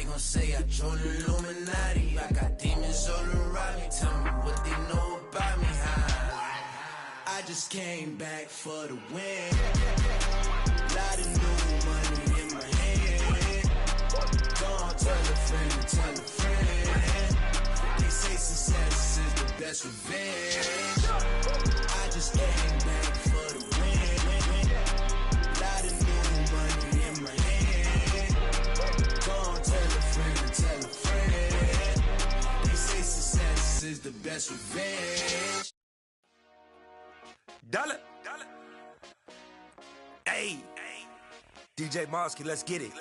gon' say I joined the Illuminati. I got demons all around me. Tell me what they know about me. I just came back for the win. Lot of new money in my hand. Go on, tell a friend, tell a friend. They say success is the best revenge. I just came back for the win. Lot of new money in my hand. Go on, tell a friend. They say success is the best revenge. Dollar. Hey. DJ Mosky, let's get it.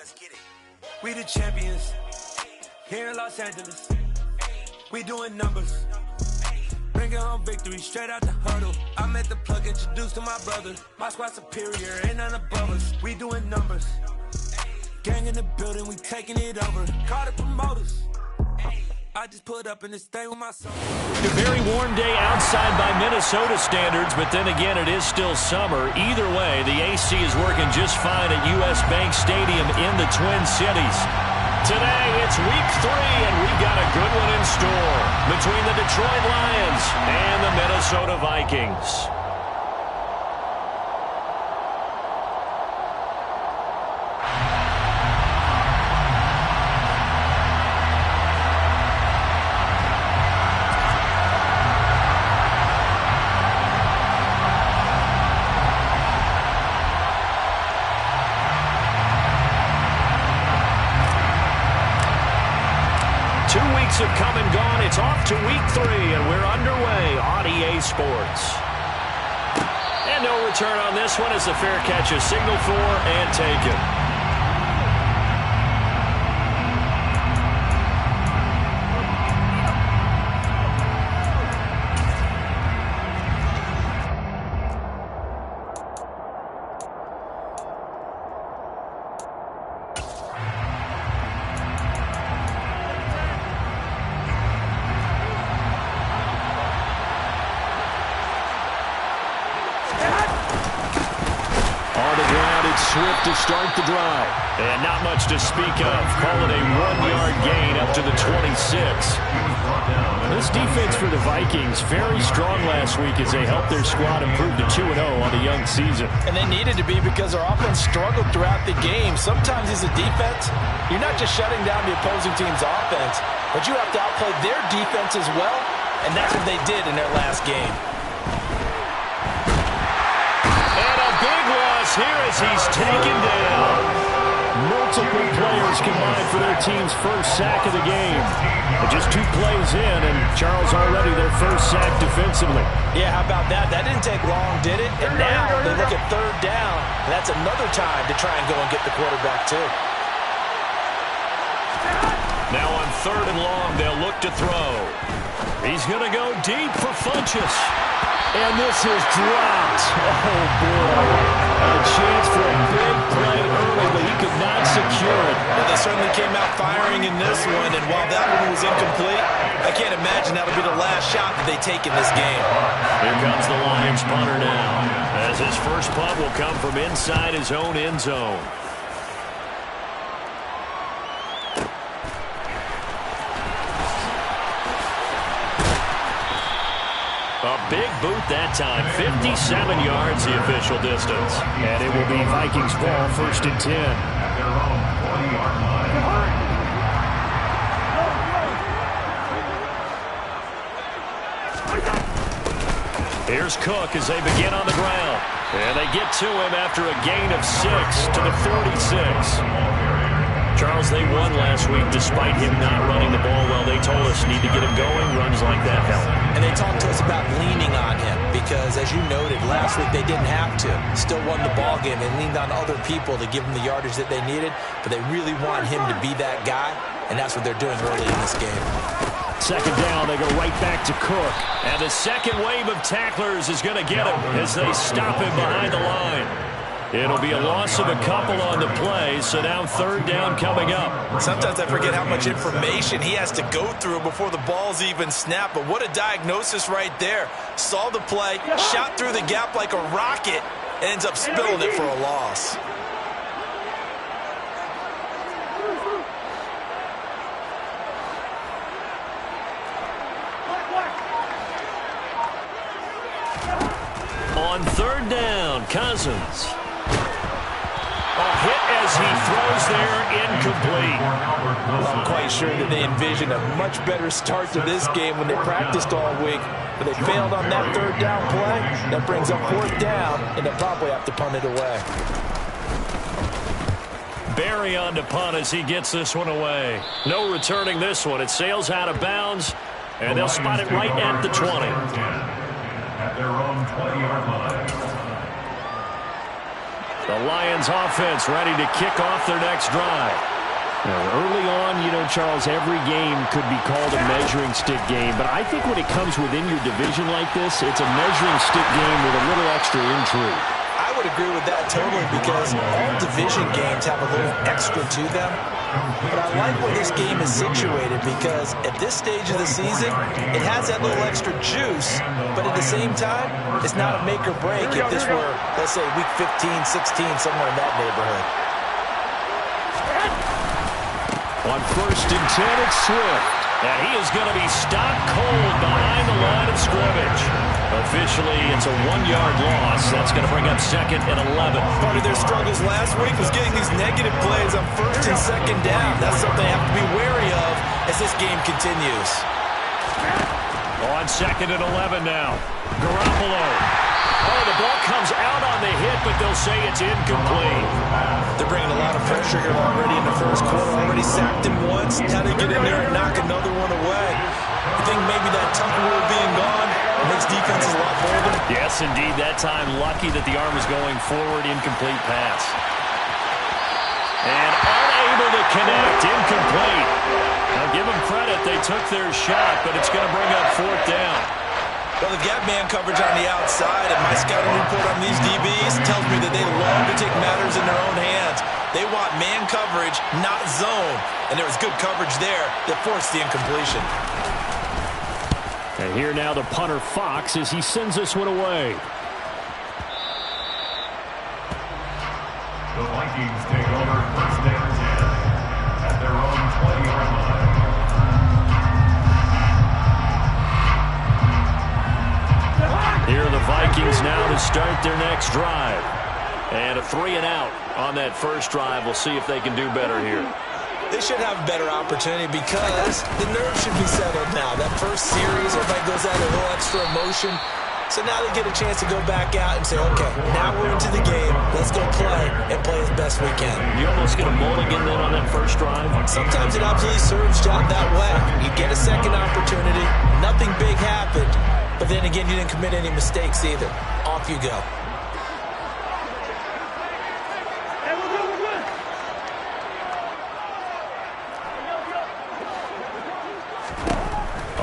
We the champions here in Los Angeles. We doing numbers. Bringing home victory straight out the huddle. I met the plug, introduced to my brother. My squad superior, ain't none above us. We doing numbers. Gang in the building, we taking it over. Call the promoters. I just put up in this thing with my son. A very warm day outside by Minnesota standards, but then again, it is still summer. Either way, the AC is working just fine at US Bank Stadium in the Twin Cities. Today, it's week 3, and we've got a good one in store between the Detroit Lions and the Minnesota Vikings. 2 weeks have come and gone. It's off to week 3, and we're underway on EA Sports. And no return on this one as the fair catch is signaled for and taken. Swift to start the drive. And not much to speak of. Call it a 1-yard gain up to the 26. This defense for the Vikings, very strong last week as they helped their squad improve to 2-0 on the young season. And they needed to be because their offense struggled throughout the game. Sometimes as a defense, you're not just shutting down the opposing team's offense, but you have to outplay their defense as well, and that's what they did in their last game. Here as he's taken down. Multiple players combined for their team's first sack of the game. And just 2 plays in, and Charles already their first sack defensively. Yeah, how about that? That didn't take long, did it? And now they look at 3rd down. And that's another time to try and go and get the quarterback, too. Now on 3rd and long, they'll look to throw. He's going to go deep for Funchess. And this is dropped. Oh, boy. A chance for a big play early, but he could not secure it. Well, they certainly came out firing in this one, and while that one was incomplete, I can't imagine that'll be the last shot that they take in this game. Here comes the Lions punter now, as his first punt will come from inside his own end zone. A big boot that time, 57 yards the official distance. And it will be Vikings ball, 1st and 10. Here's Cook as they begin on the ground. And they get to him after a gain of 6 to the 46. Charles, they won last week despite him not running the ball well. They told us need to get him going. Runs like that help. And they talked to us about leaning on him because, as you noted, last week they didn't have to. Still won the ball game. They leaned on other people to give them the yardage that they needed, but they really want him to be that guy, and that's what they're doing early in this game. 2nd down, they go right back to Cook. And the second wave of tacklers is going to get him as they stop him behind the line. It'll be a loss of a couple on the play, so now 3rd down coming up. Sometimes I forget how much information he has to go through before the ball's even snapped, but what a diagnosis right there. Saw the play, shot through the gap like a rocket, and ends up spilling it for a loss. On third down, Cousins. A hit as he throws there, incomplete. Well, I'm quite sure that they envisioned a much better start to this game when they practiced all week. But they failed on that third down play. That brings up fourth down, and they'll probably have to punt it away. Barry on to punt as he gets this one away. No returning this one. It sails out of bounds, and they'll spot it right at the 20. At their own 20-yard line. The Lions offense ready to kick off their next drive. Now, early on, you know, Charles, every game could be called a measuring stick game. But I think when it comes within your division like this, it's a measuring stick game with a little extra intrigue. I would agree with that totally because all division games have a little extra to them. But I like where this game is situated because at this stage of the season, it has that little extra juice. But at the same time, it's not a make or break if this were, let's say, week 15, 16, somewhere in that neighborhood. On 1st and 10, it's Swift. And he is going to be stopped cold behind the line of scrimmage. Officially, it's a 1-yard loss. That's going to bring up 2nd and 11. Part of their struggles last week was getting these negative plays on 1st and 2nd down. That's something they have to be wary of as this game continues. On 2nd and 11 now. Garoppolo. Oh, the ball comes out on the hit, but they'll say it's incomplete. They're bringing a lot of pressure here already in the first quarter. Already sacked him once. Now they get in there and knock another one away. I think maybe that Tucker rule being gone makes defenses a lot bolder. Yes, indeed. That time, lucky that the arm was going forward. Incomplete pass. And unable to connect. Incomplete. Now, give them credit. They took their shot, but it's going to bring up 4th down. Well, they've got man coverage on the outside, and my scouting report on these DBs tells me that they love to take matters in their own hands. They want man coverage, not zone. And there was good coverage there that forced the incompletion. And here now the punter Fox as he sends this one away. The Vikings take over 1st and 10 at their own 20-yard line. Here are the Vikings now to start their next drive. And a 3-and-out on that first drive. We'll see if they can do better here. They should have a better opportunity because the nerves should be settled now. That first series, everybody goes out a little extra emotion. So now they get a chance to go back out and say, okay, now we're into the game. Let's go play and play as best we can. You almost get a mulligan then on that first drive. Sometimes it absolutely serves job that way. You get a second opportunity. Nothing big happened. But then again, you didn't commit any mistakes either. Off you go.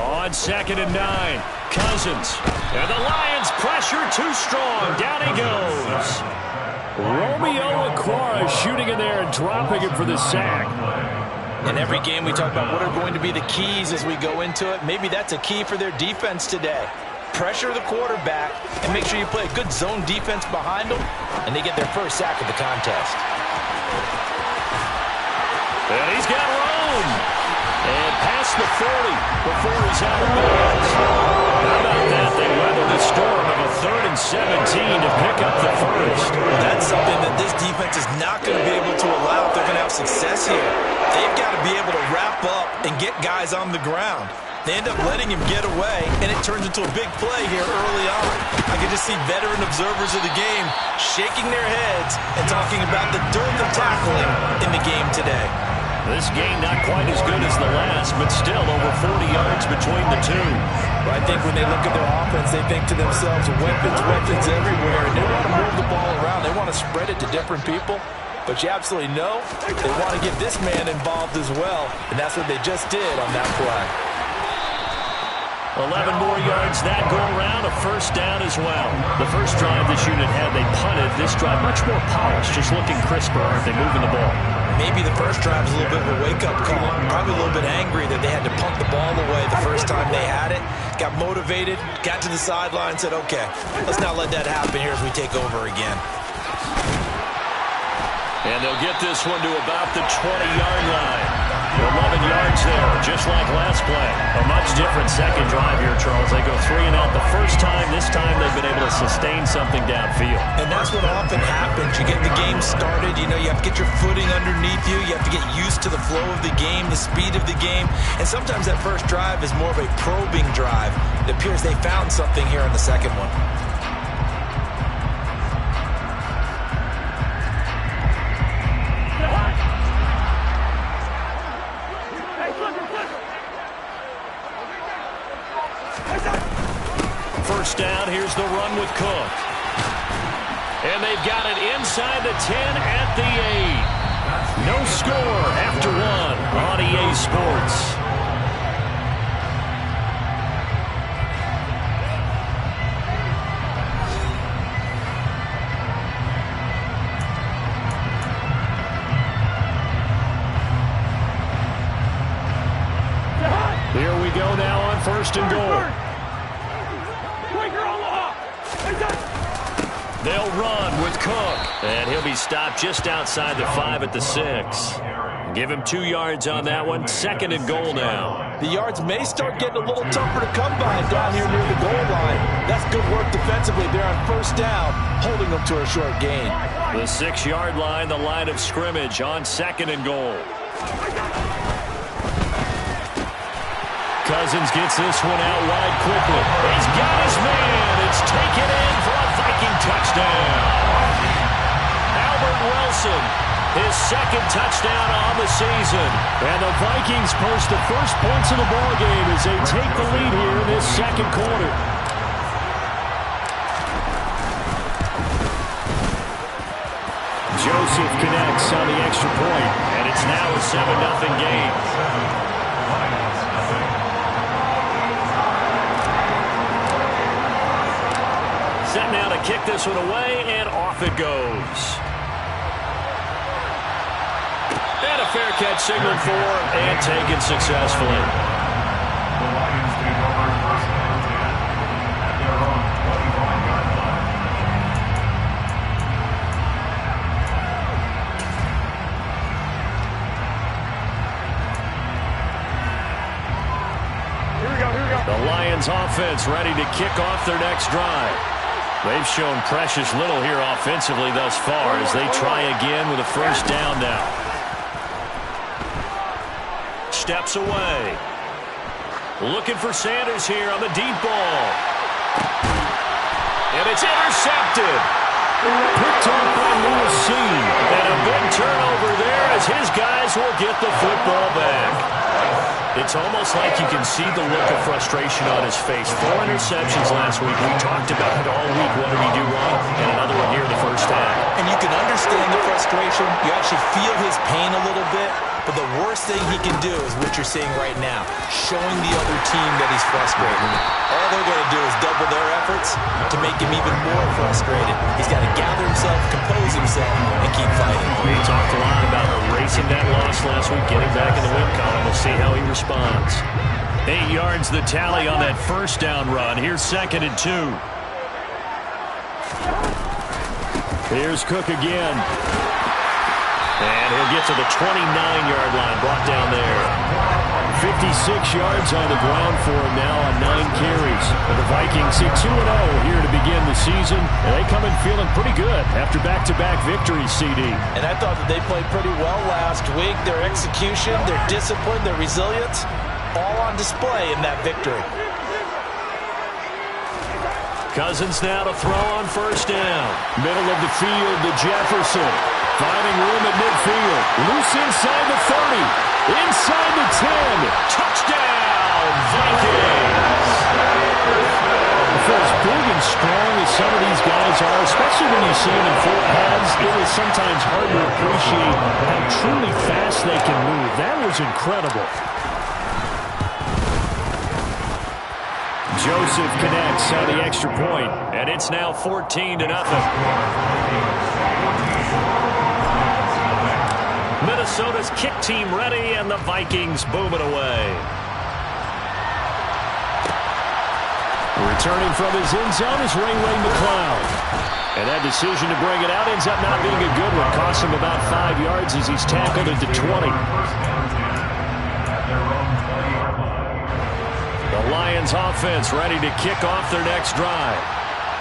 On 2nd and 9, Cousins. And the Lions pressure too strong. Down he goes. Romeo Okwara shooting in there and dropping him for the sack. In every game we talk about what are going to be the keys as we go into it. Maybe that's a key for their defense today. Pressure the quarterback and make sure you play a good zone defense behind them, and they get their first sack of the contest. And he's got room. And past the 40 before he's out of bounds. How about that? They weathered the storm of a 3rd and 17 to pick up the first. Well, that's something that this defense is not going to be able to allow if they're going to have success here. They've got to be able to wrap up and get guys on the ground. They end up letting him get away, and it turns into a big play here early on. I can just see veteran observers of the game shaking their heads and talking about the dearth of tackling in the game today. This game not quite as good as the last, but still over 40 yards between the two. But I think when they look at their offense, they think to themselves, weapons everywhere, and they want to move the ball around. They want to spread it to different people. But you absolutely know they want to get this man involved as well, and that's what they just did on that play. 11 more yards that go around, a first down as well. The first drive this unit had, they punted. This drive, much more polished, just looking crisper, aren't they, moving the ball? Maybe the first drive was a little bit of a wake-up call. Probably a little bit angry that they had to punt the ball away the first time they had it. Got motivated, got to the sideline, said, okay, let's not let that happen here as we take over again. And they'll get this one to about the 20-yard line. 11 yards there. just like last play. A much different second drive here, Charles. They go 3 and out the first time. This time they've been able to sustain something downfield. And that's what often happens. You get the game started. You know, you have to get your footing underneath you. You have to get used to the flow of the game, the speed of the game. And sometimes that first drive is more of a probing drive. It appears they found something here in the second one. First down, here's the run with Cook. And they've got it inside the 10 at the 8. No score after 1 on EA Sports. Here we go now on first and goal. They'll run with Cook, and he'll be stopped just outside the 5 at the 6. Give him 2 yards on that one. Second and goal now. The yards may start getting a little tougher to come by down here near the goal line. That's good work defensively there on first down, holding them to a short gain. The 6-yard line, the line of scrimmage on second and goal. Cousins gets this one out wide quickly. He's got his man. It's taken in for a Viking touchdown. Albert Wilson, his second touchdown on the season. And the Vikings post the first points of the ball game as they take the lead here in this second quarter. Joseph connects on the extra point, and it's now a 7-0 game. Set now to kick this one away, and off it goes. And a fair catch signaled for and taken successfully. The Lions take over first and 10 at their own 25-yard line. The Lions offense ready to kick off their next drive. They've shown precious little here offensively thus far as they try again with a first down now. Steps away. Looking for Sanders here on the deep ball. And it's intercepted. Picked off by Lewis C. And a big turnover there as his guys will get the football back. It's almost like you can see the look of frustration on his face. 4 interceptions last week. We talked about it all week. What did he do wrong? And another one here in the first half. And you can understand the frustration. You actually feel his pain a little bit. But the worst thing he can do is what you're seeing right now, showing the other team that he's frustrated. All they're going to do is double their efforts to make him even more frustrated. He's got to gather himself, compose himself, and keep fighting. We talked a lot about erasing that loss last week, getting back in the win column. We'll see how he responds. 8 yards the tally on that first down run. Here's second and 2. Here's Cook again. And he'll get to the 29-yard line, brought down there. 56 yards on the ground for him now on 9 carries. And the Vikings see 2-0 here to begin the season. And they come in feeling pretty good after back-to-back victories, CD. And I thought that they played pretty well last week. Their execution, their discipline, their resilience, all on display in that victory. Cousins now to throw on first down. Middle of the field to Jefferson. Finding room at midfield. Loose inside the 30. Inside the 10. Touchdown, Vikings! For as big and strong as some of these guys are, especially when you see them in full pads, it is sometimes hard to appreciate how truly fast they can move. That was incredible. Joseph connects on the extra point, and it's now 14-0. Minnesota's kick team ready, and the Vikings boom it away. Returning from his end zone is Ray McCloud. And that decision to bring it out ends up not being a good one. Costs him about 5 yards as he's tackled into 20. First and 10 at their own 20. Lions offense ready to kick off their next drive.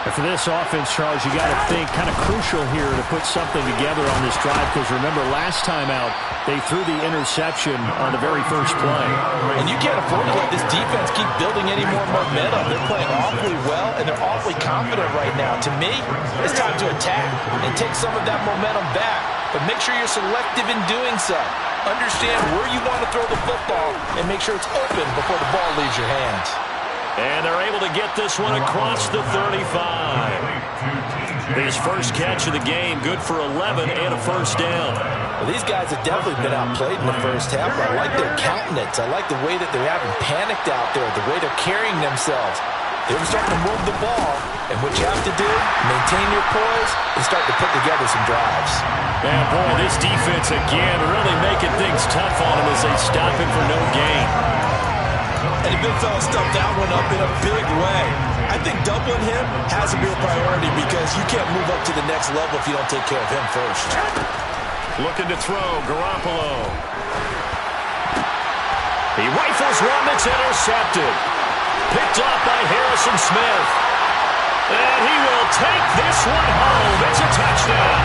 And for this offense, Charles, you got to think kind of crucial here to put something together on this drive, because remember last time out they threw the interception on the very first play. And you can't afford to let this defense keep building any more momentum. They're playing awfully well, and they're awfully confident right now. To me, it's time to attack and take some of that momentum back. But make sure you're selective in doing so. Understand where you want to throw the football and make sure it's open before the ball leaves your hands. And they're able to get this one across the 35. His first catch of the game, good for 11 and a first down. Well, these guys have definitely been outplayed in the first half. I like their countenance. I like the way that they haven't panicked out there, the way they're carrying themselves. They're starting to move the ball, and what you have to do, maintain your poise and start to put together some drives. Man, boy, this defense again really making things tough on him as they stop him for no gain. And the big fella stuffed that one up in a big way. I think doubling him has to be a priority because you can't move up to the next level if you don't take care of him first. Looking to throw, Garoppolo. He rifles one that's intercepted. Picked off by Harrison Smith. And he will take this one home. It's a touchdown.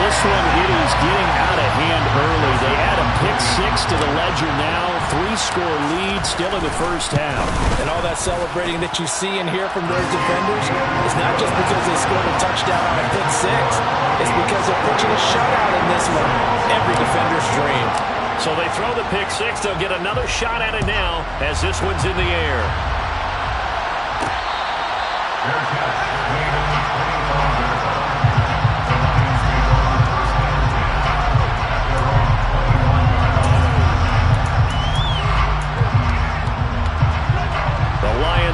This one, it is getting out of hand early. They add a pick-6 to the ledger now. 3-score lead still in the first half. And all that celebrating that you see and hear from their defenders is not just because they scored a touchdown on a pick-6. It's because they're pitching a shutout in this one. Every defender's dream. So they throw the pick-6. They'll get another shot at it now as this one's in the air.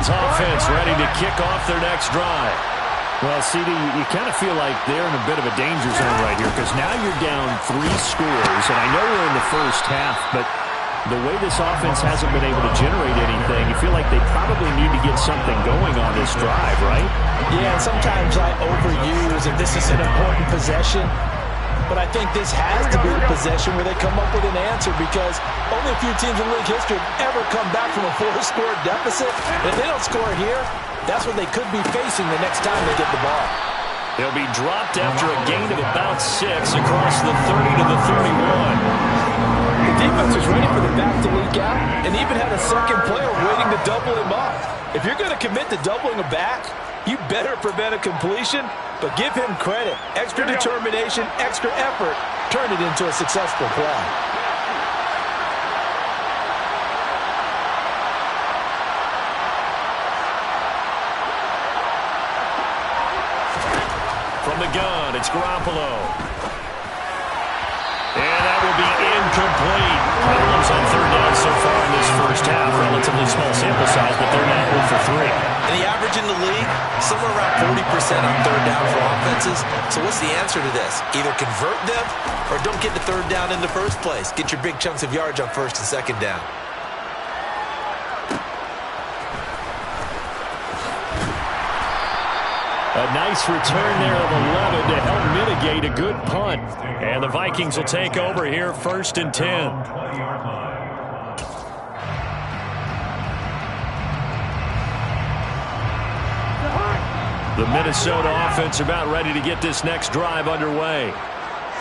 Offense ready to kick off their next drive. Well, CD, you kind of feel like they're in a bit of a danger zone right here because now you're down 3 scores, and I know we're in the first half, but the way this offense hasn't been able to generate anything, you feel like they probably need to get something going on this drive, right? Yeah, and sometimes I overuse if this is an important possession. But I think this has to be the possession where they come up with an answer because only a few teams in league history have ever come back from a 4-score deficit. And if they don't score here, that's what they could be facing the next time they get the ball. They'll be dropped after a gain of about 6 across the 30 to the 31. The defense was ready for the back to leak out and even had a second player waiting to double him up. If you're going to commit to doubling a back, you better prevent a completion, but give him credit. Extra determination, extra effort, turn it into a successful play. From the gun, it's Garoppolo. And that will be incomplete. Problems on third down so far in this first half. Relatively small sample size, but they're now 0 for 3. And the average in the league, somewhere around 40% on third down for offenses. So what's the answer to this? Either convert them or don't get the third down in the first place. Get your big chunks of yards on first and second down. A nice return there of 11 to help mitigate a good punt. And the Vikings will take over here 1st and 10. The Minnesota offense about ready to get this next drive underway.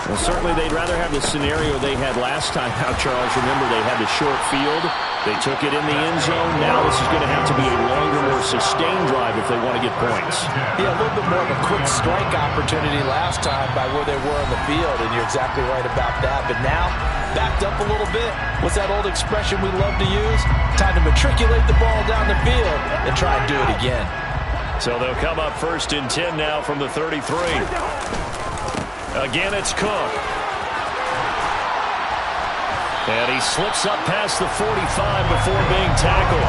Well, certainly they'd rather have the scenario they had last time out, Charles. Remember, they had the short field. They took it in the end zone. Now this is going to have to be a longer, more sustained drive if they want to get points. Yeah, a little bit more of a quick strike opportunity last time by where they were on the field, and you're exactly right about that. But now, backed up a little bit. What's that old expression we love to use? Time to matriculate the ball down the field and try and do it again. So they'll come up 1st and 10 now from the 33. Again, it's Cook. And he slips up past the 45 before being tackled.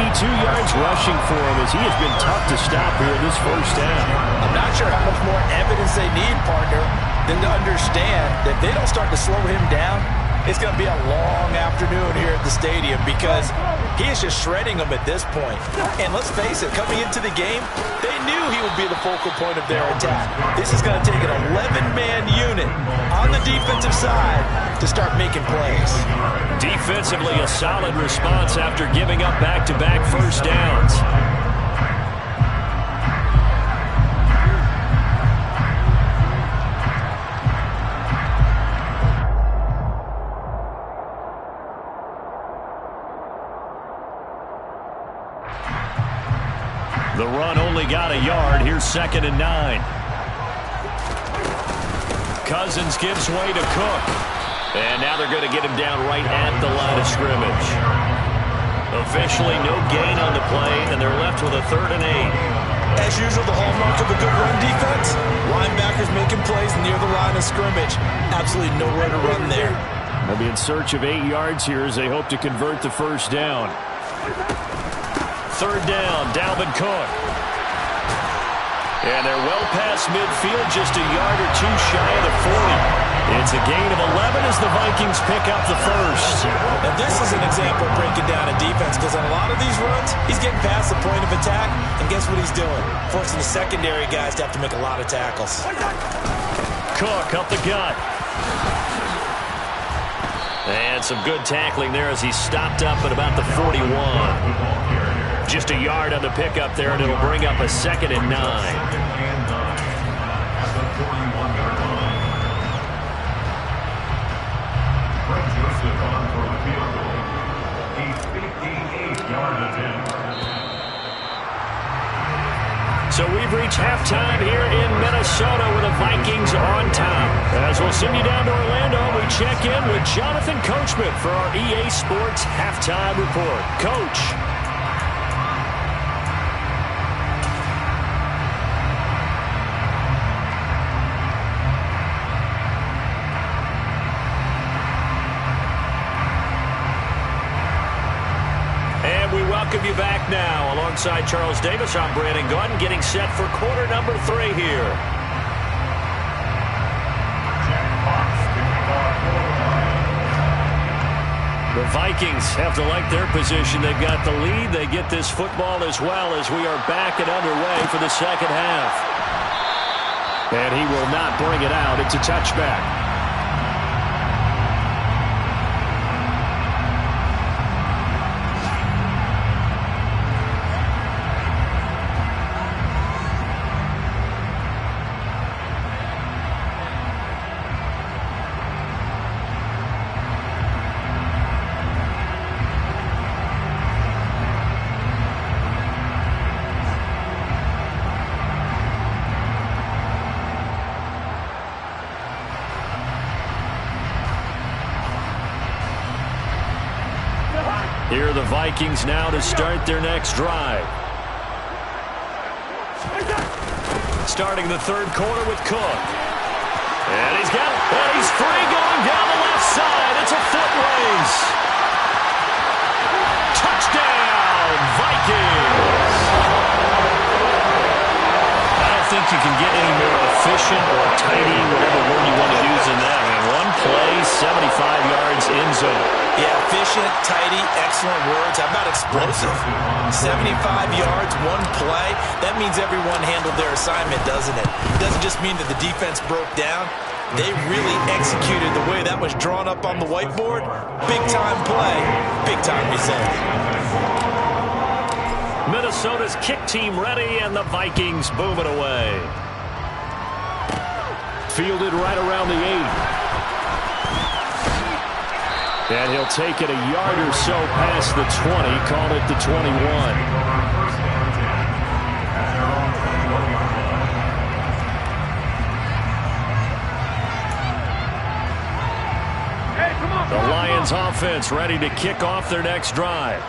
82 yards rushing for him as he has been tough to stop here in this first half. I'm not sure how much more evidence they need, partner, than to understand that if they don't start to slow him down, It's going to be a long afternoon here at the stadium because he is just shredding them at this point. And let's face it, coming into the game, they knew he would be the focal point of their attack. This is going to take an 11-man unit on the defensive side to start making plays. Defensively, a solid response after giving up back-to-back first downs. The run only got a yard. Here's 2nd and 9. Cousins gives way to Cook. And now they're going to get him down right at the line of scrimmage. Officially no gain on the play, and they're left with a 3rd and 8. As usual, the hallmark of a good run defense, linebackers making plays near the line of scrimmage. Absolutely nowhere to run there. They'll be in search of 8 yards here as they hope to convert the first down. 3rd down, Dalvin Cook. And they're well past midfield, just a yard or two shy of the 40. It's a gain of 11 as the Vikings pick up the first. Now this is an example of breaking down a defense because on a lot of these runs, he's getting past the point of attack, and guess what he's doing? Forcing the secondary guys to have to make a lot of tackles. Cook up the gut. And some good tackling there as he stopped up at about the 41. Just a yard on the pickup there, and it'll bring up a 2nd and 9. So we've reached halftime here in Minnesota with the Vikings on top. As we'll send you down to Orlando, we check in with Jonathan Coachman for our EA Sports Halftime Report. Coach. Welcome you back now. Alongside Charles Davis, I'm Brandon Gaudin, getting set for quarter number 3 here. The Vikings have to like their position. They've got the lead. They get this football as well as we are back and underway for the second half. And he will not bring it out. It's a touchback. Here are the Vikings now to start their next drive. Starting the 3rd quarter with Cook. And he's got it. And he's free going down the left side. It's a foot race. Touchdown, Vikings. I don't think you can get any more efficient or tidy, whatever word you want to use in that. I mean, one play, 75 yards in zone. Yeah, efficient, tidy, excellent words. How about explosive? 75 yards, one play. That means everyone handled their assignment, doesn't it? It doesn't just mean that the defense broke down. They really executed the way that was drawn up on the whiteboard. Big-time play, big-time result. Minnesota's kick team ready, and the Vikings boom it away. Fielded right around the 8. And he'll take it a yard or so past the 20, call it the 21. The Lions offense ready to kick off their next drive.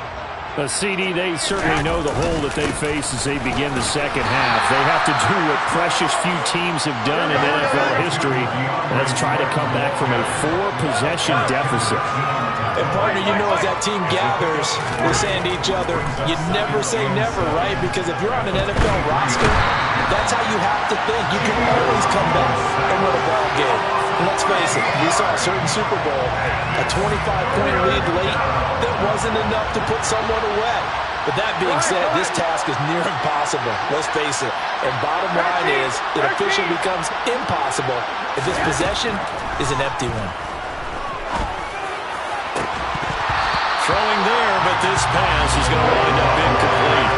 CD, they certainly know the hole that they face as they begin the second half. They have to do what precious few teams have done in NFL history, and that's try to come back from a 4-possession deficit. And partner, you know, as that team gathers, we're saying to each other, you never say never, right? Because if you're on an NFL roster, that's how you have to think. You can always come back and win a ball game. And let's face it, we saw a certain Super Bowl, a 25-point lead late that wasn't enough to put someone away. But that being said, this task is near impossible, let's face it. And bottom line is, it officially becomes impossible if this possession is an empty one. Throwing there, but this pass is going to wind up incomplete.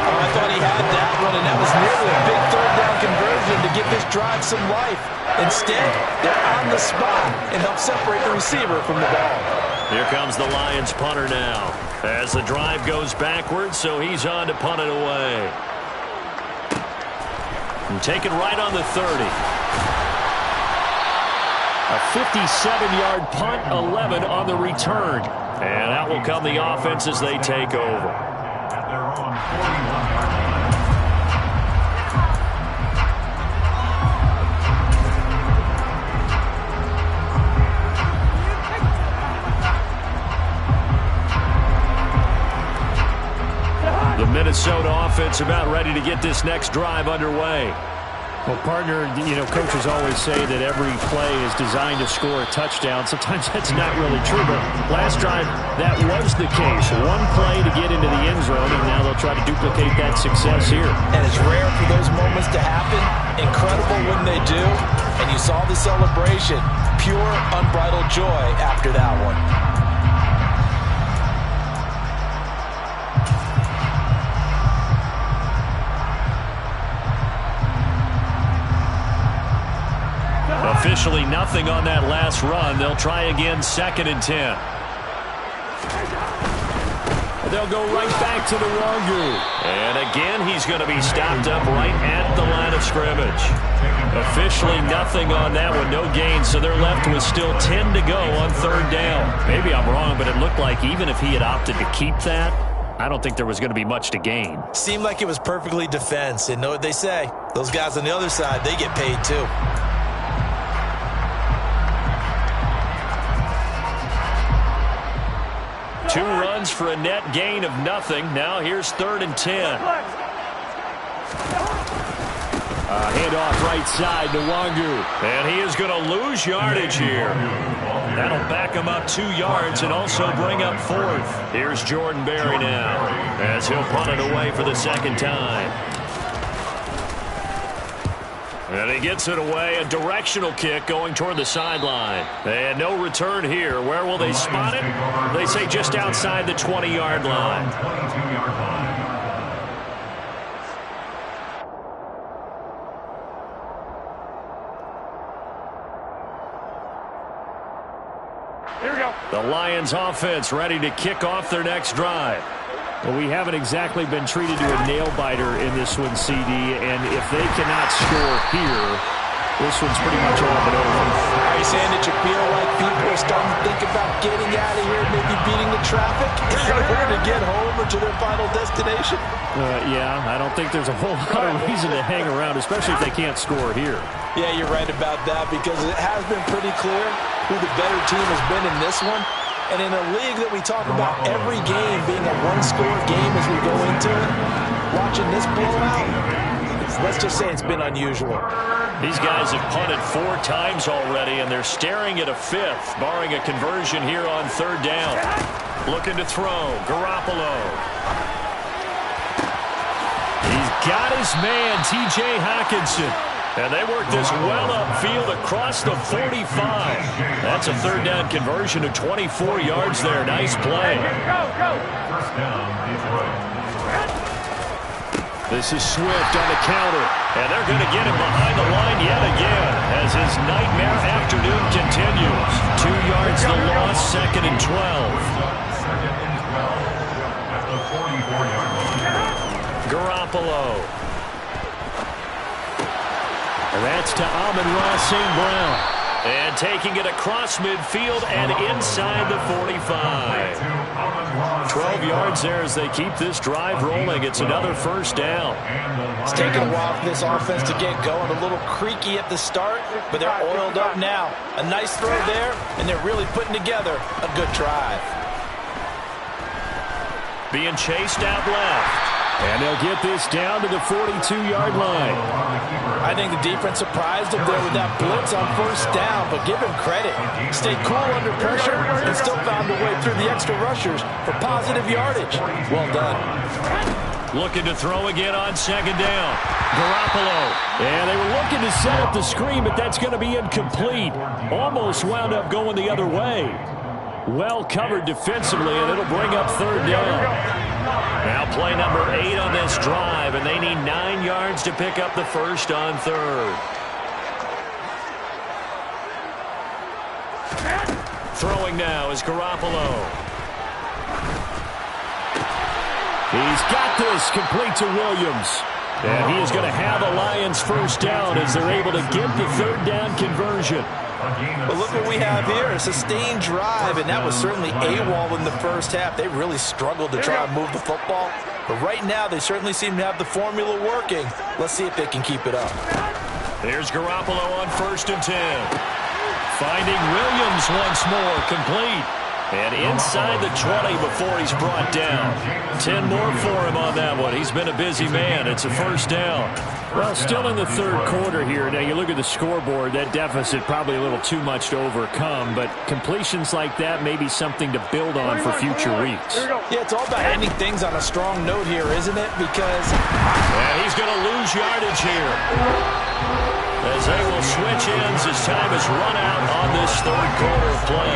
Oh, I thought he had that one, and that was nearly a big third down conversion to give this drive some life. Instead, they're on the spot and help separate the receiver from the ball. Here comes the Lions punter now. As the drive goes backwards, so he's on to punt it away. And taken right on the 30. A 57-yard punt, 11 on the return. And out will come the offense as they take over. At their own 41-yard line. The Minnesota offense about ready to get this next drive underway. Well, partner, coaches always say that every play is designed to score a touchdown. Sometimes that's not really true, but last drive, that was the case. One play to get into the end zone, and now they'll try to duplicate that success here. And it's rare for those moments to happen. Incredible when they do. And you saw the celebration. Pure, unbridled joy after that one. Officially nothing on that last run. They'll try again, 2nd and 10. They'll go right back to the Wangu. And again, he's going to be stopped up right at the line of scrimmage. Officially nothing on that one, no gain, so they're left with still 10 to go on 3rd down. Maybe I'm wrong, but it looked like even if he had opted to keep that, I don't think there was going to be much to gain. Seemed like it was perfectly defense. And know what they say? Those guys on the other side, they get paid too. Two runs for a net gain of nothing. Now here's 3rd and 10. Handoff right side to Wangu. And he is going to lose yardage here. That'll back him up 2 yards and also bring up 4th. Here's Jordan Berry now as he'll punt it away for the 2nd time. And he gets it away, a directional kick going toward the sideline. And no return here. Where will they spot it? They say just outside the 20-yard line. 22-yard line. Here we go. The Lions offense ready to kick off their next drive. Well, we haven't exactly been treated to a nail-biter in this one, CD, and if they cannot score here, this one's pretty much all but over. Are you saying that you feel like people are starting to think about getting out of here, maybe beating the traffic in order to get home or to their final destination? Yeah, I don't think there's a whole lot of reason to hang around, especially if they can't score here. Yeah, you're right about that because it has been pretty clear who the better team has been in this one. And in a league that we talk about every game being a one-score game as we go into it, watching this blowout, let's just say it's been unusual. These guys have punted 4 times already, and they're staring at a 5th, barring a conversion here on 3rd down. Looking to throw, Garoppolo. He's got his man, T.J. Hockenson. And they work this well upfield across the 45. That's a 3rd down conversion of 24 yards there. Nice play. First down, Detroit. This is Swift on the counter. And they're going to get him behind the line yet again as his nightmare afternoon continues. 2 yards the loss, 2nd and 12. 2nd and 12 at the 44-yard line. Garoppolo. And that's to Amon-Ra St. Brown. And taking it across midfield and inside the 45. 12 yards there as they keep this drive rolling. It's another 1st down. It's taken a while for this offense to get going. A little creaky at the start, but they're oiled up now. A nice throw there, and they're really putting together a good drive. Being chased out left. And they'll get this down to the 42-yard line. I think the defense surprised him there with that blitz on first down, but give him credit. Stayed cool under pressure and still found a way through the extra rushers for positive yardage. Well done. Looking to throw again on second down. Garoppolo. And they were looking to set up the screen, but that's going to be incomplete. Almost wound up going the other way. Well covered defensively, and it'll bring up third down. Now play number 8 on this drive, and they need 9 yards to pick up the first on third. Throwing now is Garoppolo. He's got this complete to Williams. And he is going to have a Lions first down as they're able to get the third down conversion. But look what we have here, a sustained drive, and that was certainly AWOL in the first half. They really struggled to try and move the football. But right now, they certainly seem to have the formula working. Let's see if they can keep it up. Here's Garoppolo on 1st and 10. Finding Williams once more, complete. And inside the 20 before he's brought down. 10 more for him on that one. He's been a busy man. It's a first down. Well, still in the third quarter here. Now, you look at the scoreboard, that deficit probably a little too much to overcome, but completions like that may be something to build on for future weeks. Yeah, it's all about ending things on a strong note here, isn't it? Because he's going to lose yardage here, as they will switch ends as time has run out on this third quarter play.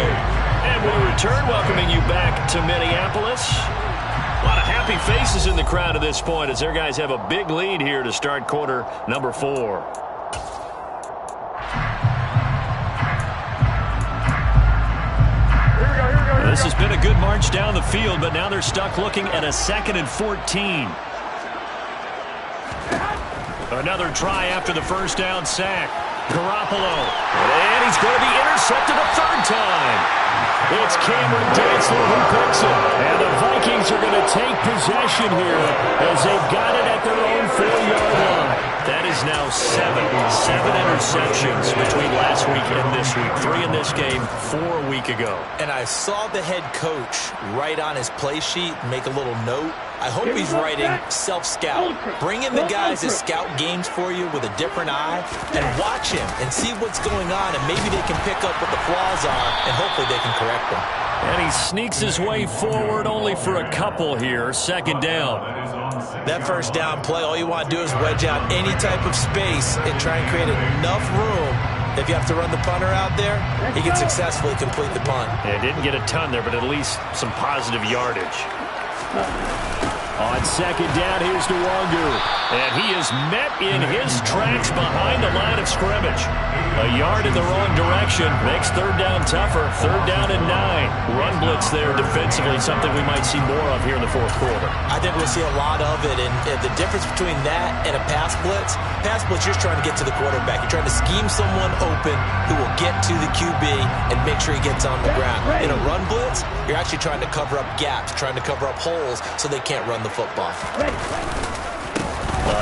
And we return, welcoming you back to Minneapolis. A lot of happy faces in the crowd at this point as their guys have a big lead here to start quarter number 4. This has been a good march down the field, but now they're stuck looking at a 2nd and 14. Another try after the first down sack. Garoppolo. And he's going to be intercepted a third time. It's Cameron Dantzler who picks it. And the Vikings are going to take possession here as they've got it at their own 4-yard line. That is now 7 interceptions between last week and this week. 3 in this game, 4 a week ago. And I saw the head coach write on his play sheet, make a little note. I hope he's writing self-scout. Bring in the guys that scout games for you with a different eye and watch him and see what's going on, and maybe they can pick up what the flaws are, and hopefully they can correct them. And he sneaks his way forward only for a couple here. 2nd down. That first down play, all you want to do is wedge out any type of space and try and create enough room. If you have to run the punter out there, he can successfully complete the punt. Yeah, didn't get a ton there, but at least some positive yardage. On 2nd down, here's Nwangu. And he is met in his tracks behind the line of scrimmage. A yard in the wrong direction makes third down tougher. 3rd down and 9. Run blitz there defensively, something we might see more of here in the 4th quarter. I think we'll see a lot of it, and the difference between that and a pass blitz, you're just trying to get to the quarterback. You're trying to scheme someone open who will get to the QB and make sure he gets on the ground. In a run blitz, you're actually trying to cover up gaps, trying to cover up holes so they can't run the football.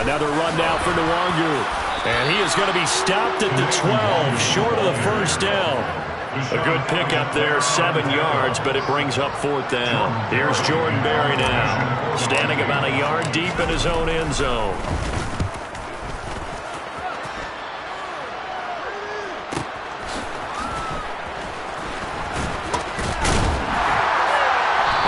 Another run now for Nwangu. And he is going to be stopped at the 12, short of the first down. A good pickup there, 7 yards, but it brings up 4th down. Here's Jordan Berry now, standing about a yard deep in his own end zone.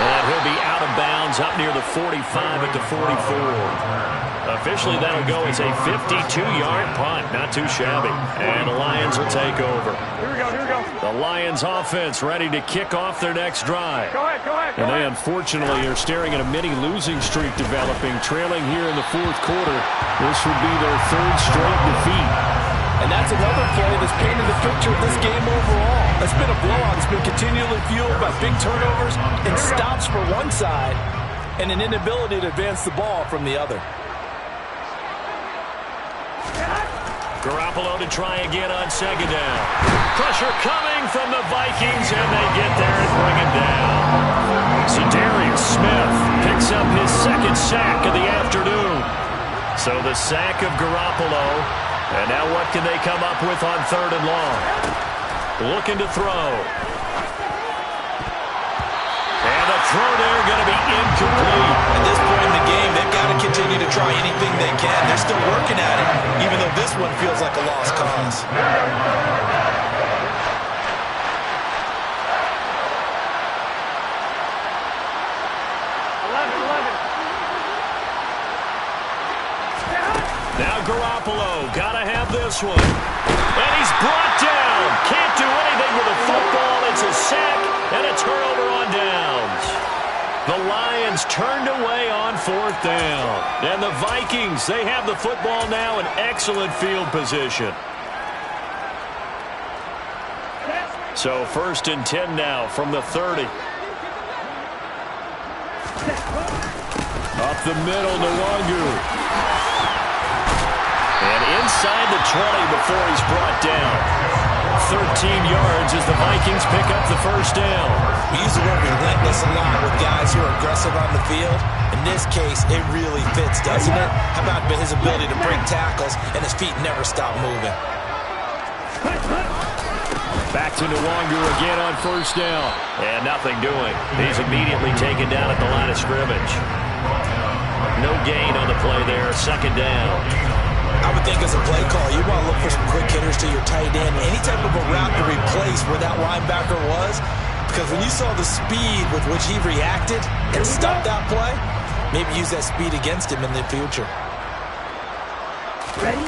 And he'll be out of bounds up near the 45 at the 44. Officially, that'll go as a 52-yard punt. Not too shabby. And the Lions will take over. Here we go. The Lions offense ready to kick off their next drive. Go ahead. And they unfortunately are staring at a mini losing streak developing, trailing here in the 4th quarter. This would be their 3rd straight defeat. And that's another play that's painted the picture of this game overall. It's been a blowout. It's been continually fueled by big turnovers and stops for one side and an inability to advance the ball from the other. Garoppolo to try again on 2nd down. Pressure coming from the Vikings, and they get there and bring it down. Za'Darius Smith picks up his 2nd sack of the afternoon. So the sack of Garoppolo, and now what can they come up with on 3rd and long? Looking to throw. And the throw there going to be incomplete. At this point in the game, they've got to try anything they can. They're still working at it, even though this one feels like a lost cause. Now Garoppolo, gotta have this one. And he's brought down. Can't do anything with the football. It's a sack and a turnover on downs. The Lions turned away on fourth down. And the Vikings, they have the football now in excellent field position. So 1st and 10 now from the 30. Up the middle, Nwangu. And inside the 20 before he's brought down. 13 yards as the Vikings pick up the first down. We use the word relentless a lot with guys who are aggressive on the field. In this case, it really fits, doesn't it? How about his ability to break tackles and his feet never stop moving? Back to Nwangu again on first down. And nothing doing. He's immediately taken down at the line of scrimmage. No gain on the play there. 2nd down. I would think as a play call, you want to look for some quick hitters to your tight end. Any type of a route to replace where that linebacker was. Because when you saw the speed with which he reacted and stopped that play, maybe use that speed against him in the future. Ready?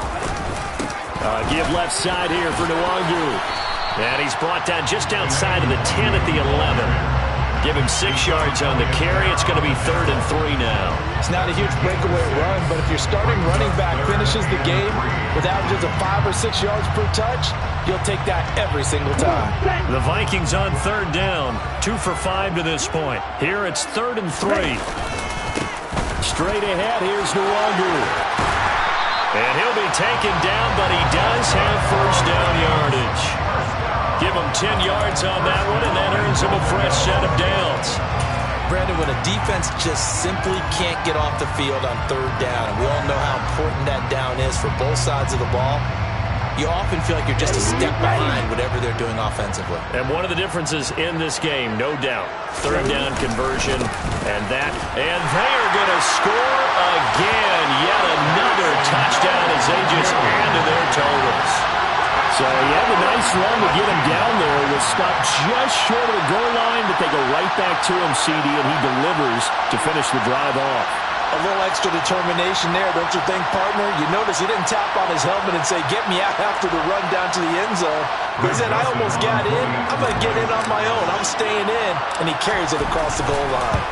Give left side here for Nwangu. And he's brought down just outside of the 10 at the 11. Give him 6 yards on the carry. It's going to be 3rd and 3 now. It's not a huge breakaway run, but if your starting running back finishes the game with averages of 5 or 6 yards per touch, you'll take that every single time. The Vikings on 3rd down. 2 for 5 to this point. Here it's 3rd and 3. Straight ahead, here's Nwangu. And he'll be taken down, but he does have first down yardage. Give him 10 yards on that one, and that earns him a fresh set of downs. Brandon, when a defense just simply can't get off the field on 3rd down, and we all know how important that down is for both sides of the ball, you often feel like you're just a step behind whatever they're doing offensively. And one of the differences in this game, no doubt, 3rd down conversion, and they are going to score again. Yet another touchdown as they just add to their totals. So he had a nice run to get him down there. Was stopped just short of the goal line, but they go right back to him, CD, and he delivers to finish the drive off. A little extra determination there, don't you think, partner? You notice he didn't tap on his helmet and say, get me out after the run down to the end zone. He said, I almost got in. I'm going to get in on my own. I'm staying in. And he carries it across the goal line.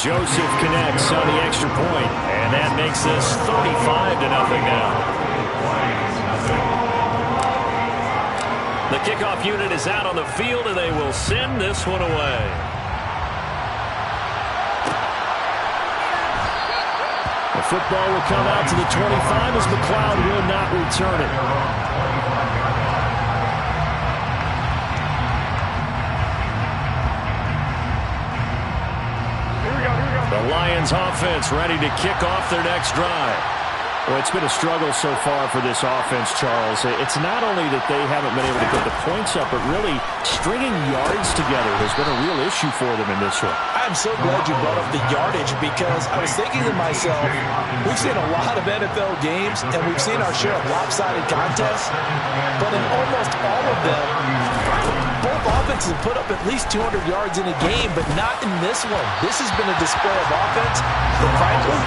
Joseph connects on the extra point, and that makes this 35-0 now. The kickoff unit is out on the field, and they will send this one away. The football will come out to the 25 as McLeod will not return it. The Lions offense ready to kick off their next drive. Well, it's been a struggle so far for this offense, Charles. It's not only that they haven't been able to get the points up, but really stringing yards together has been a real issue for them in this one. I'm so glad you brought up the yardage because I was thinking to myself, we've seen a lot of NFL games and we've seen our share of lopsided contests, but in almost all of them, both offenses have put up at least 200 yards in a game, but not in this one. This has been a display of offense that, frankly,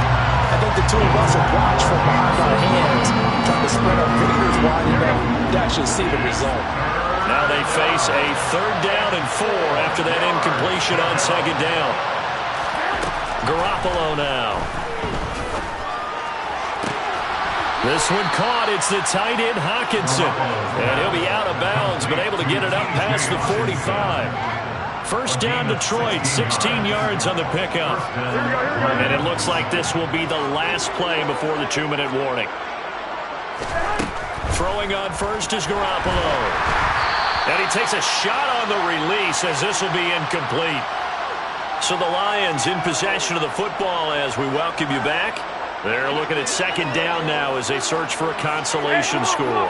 I think the two of us have watched from behind our hands, trying to spread our fingers wide enough to actually see the result. Now they face a 3rd down and 4 after that incompletion on 2nd down. Garoppolo now. This one caught. It's the tight end, Hawkinson. And he'll be out of bounds, but able to get it up past the 45. First down, Detroit, 16 yards on the pickup. And it looks like this will be the last play before the 2-minute warning. Throwing on first is Garoppolo. And he takes a shot on the release as this will be incomplete. So the Lions in possession of the football as we welcome you back. They're looking at 2nd down now as they search for a consolation score.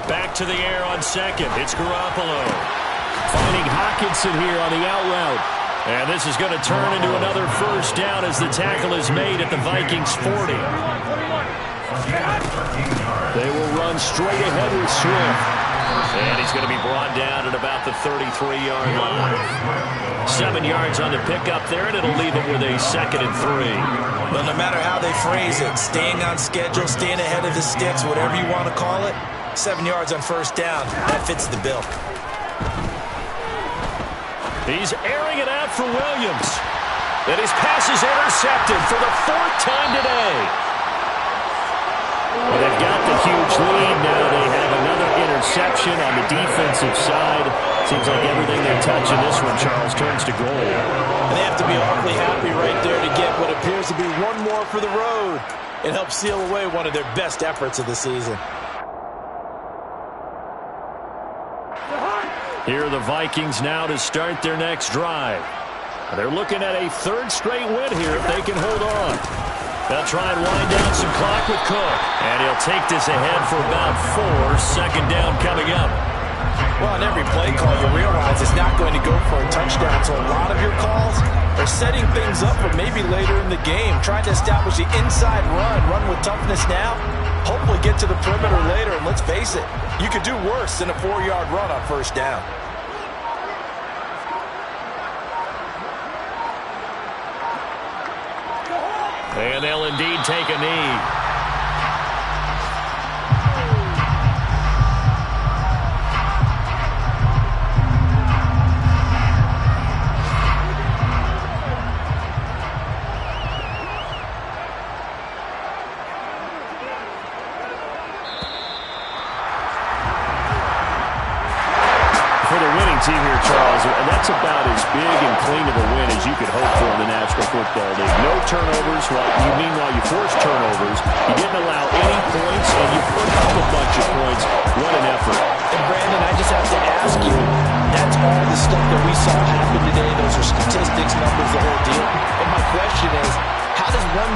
Back to the air on 2nd. It's Garoppolo. Finding Hawkinson here on the out route. And this is going to turn into another first down as the tackle is made at the Vikings 40. They will run straight ahead with Swift. And he's going to be brought down at about the 33-yard line. 7 yards on the pickup there, and it'll leave it with a 2nd and 3. But no matter how they phrase it, staying on schedule, staying ahead of the sticks, whatever you want to call it, 7 yards on first down, that fits the bill. He's airing it out for Williams. And his pass is intercepted for the 4th time today. Well, they've got the huge lead. Now they have another interception on the defensive side. Seems like everything they touch in this one, Charles, turns to gold. And they have to be awfully happy right there to get what appears to be one more for the road. It helps seal away one of their best efforts of the season. Here are the Vikings now to start their next drive. They're looking at a 3rd straight win here if they can hold on. They'll try and wind down some clock with Cook. And he'll take this ahead for about 4. 2nd down coming up. Well, on every play call, you realize it's not going to go for a touchdown. So a lot of your calls are setting things up for maybe later in the game, trying to establish the inside run with toughness now, hopefully get to the perimeter later. And let's face it, you could do worse than a 4-yard run on first down. And they'll indeed take a knee. Team here, Charles, and that's about as big and clean of a win as you could hope for in the National Football League. No turnovers. Meanwhile, you force turnovers. You didn't allow any points, and you put up a bunch of points. What an effort. And, Brandon, I just have to ask you, that's all the stuff that we saw happen today. Those are statistics, numbers, the whole deal. But my question is, how does one